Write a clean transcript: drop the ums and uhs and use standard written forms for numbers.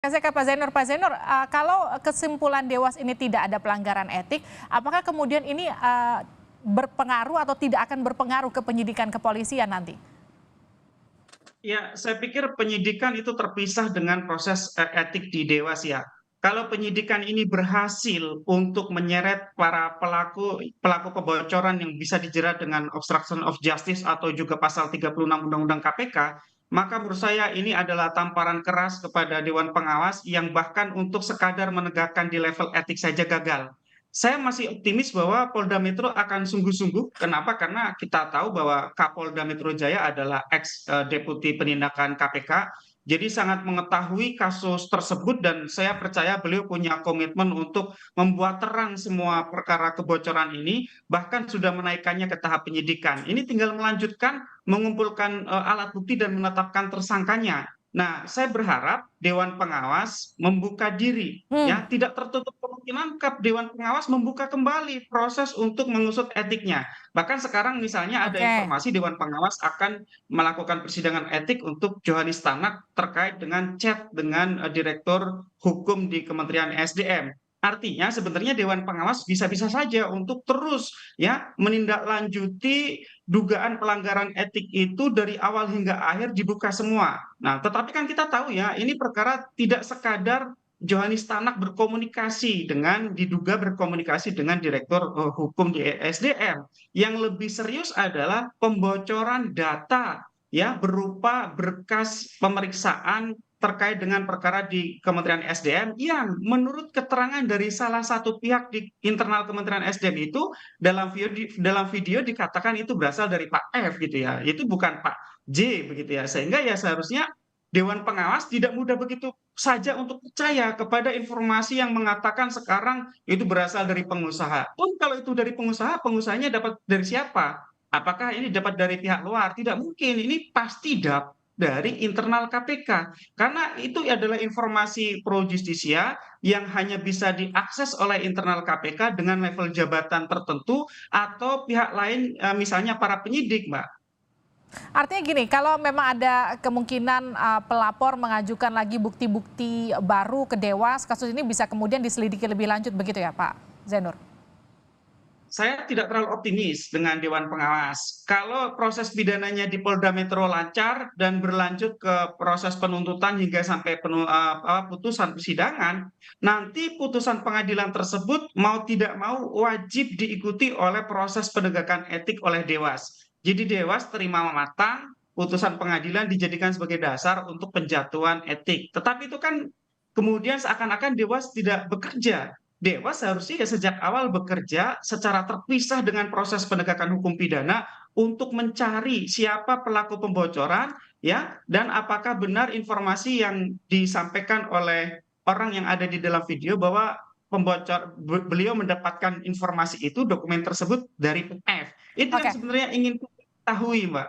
Saya ke Pak Zainur. Pak Zainur, kalau kesimpulan Dewas ini tidak ada pelanggaran etik, apakah kemudian ini berpengaruh atau tidak akan berpengaruh ke penyidikan kepolisian nanti? Ya, saya pikir penyidikan itu terpisah dengan proses etik di Dewas ya. Kalau penyidikan ini berhasil untuk menyeret para pelaku pelaku kebocoran yang bisa dijerat dengan obstruction of justice atau juga pasal 36 Undang-Undang KPK, maka menurut saya ini adalah tamparan keras kepada Dewan Pengawas yang bahkan untuk sekadar menegakkan di level etik saja gagal. Saya masih optimis bahwa Polda Metro akan sungguh-sungguh. Kenapa? Karena kita tahu bahwa Kapolda Metro Jaya adalah ex Deputi Penindakan KPK, jadi sangat mengetahui kasus tersebut dan saya percaya beliau punya komitmen untuk membuat terang semua perkara kebocoran ini, bahkan sudah menaikkannya ke tahap penyidikan. Ini tinggal melanjutkan mengumpulkan alat bukti dan menetapkan tersangkanya. Nah, saya berharap Dewan Pengawas membuka diri, Hmm, ya, tidak tertutup kemungkinan Dewan Pengawas membuka kembali proses untuk mengusut etiknya. Bahkan sekarang misalnya ada oke. informasi Dewan Pengawas akan melakukan persidangan etik untuk Johanis Tanak terkait dengan chat dengan Direktur Hukum di Kementerian SDM. Artinya sebenarnya Dewan Pengawas bisa-bisa saja untuk terus ya menindaklanjuti dugaan pelanggaran etik itu dari awal hingga akhir dibuka semua. Nah, tetapi kan kita tahu ya, ini perkara tidak sekadar Johanis Tanak berkomunikasi dengan diduga berkomunikasi dengan Direktur Hukum di SDM. Yang lebih serius adalah pembocoran data ya berupa berkas pemeriksaan terkait dengan perkara di Kementerian SDM yang menurut keterangan dari salah satu pihak di internal Kementerian SDM itu dalam video dikatakan itu berasal dari Pak F gitu ya. Itu bukan Pak J begitu ya. Sehingga ya seharusnya Dewan Pengawas tidak mudah begitu saja untuk percaya kepada informasi yang mengatakan sekarang itu berasal dari pengusaha. Pun kalau itu dari pengusaha, pengusahanya dapat dari siapa? Apakah ini dapat dari pihak luar? Tidak mungkin. Ini pasti dari internal KPK. Karena itu adalah informasi pro justisia yang hanya bisa diakses oleh internal KPK dengan level jabatan tertentu atau pihak lain, misalnya para penyidik, Mbak. Artinya gini, kalau memang ada kemungkinan pelapor mengajukan lagi bukti-bukti baru ke Dewas, kasus ini bisa kemudian diselidiki lebih lanjut begitu ya Pak Zainur? Saya tidak terlalu optimis dengan Dewan Pengawas. Kalau proses pidananya di Polda Metro lancar dan berlanjut ke proses penuntutan hingga sampai putusan persidangan, nanti putusan pengadilan tersebut mau tidak mau wajib diikuti oleh proses penegakan etik oleh Dewas. Jadi Dewas terima matang, putusan pengadilan dijadikan sebagai dasar untuk penjatuhan etik. Tetapi itu kan kemudian seakan-akan Dewas tidak bekerja. Dewas seharusnya ya sejak awal bekerja secara terpisah dengan proses penegakan hukum pidana untuk mencari siapa pelaku pembocoran ya dan apakah benar informasi yang disampaikan oleh orang yang ada di dalam video bahwa beliau mendapatkan informasi itu dokumen tersebut dari F. Itu yang Oke. sebenarnya ingin kita ketahui, Mbak.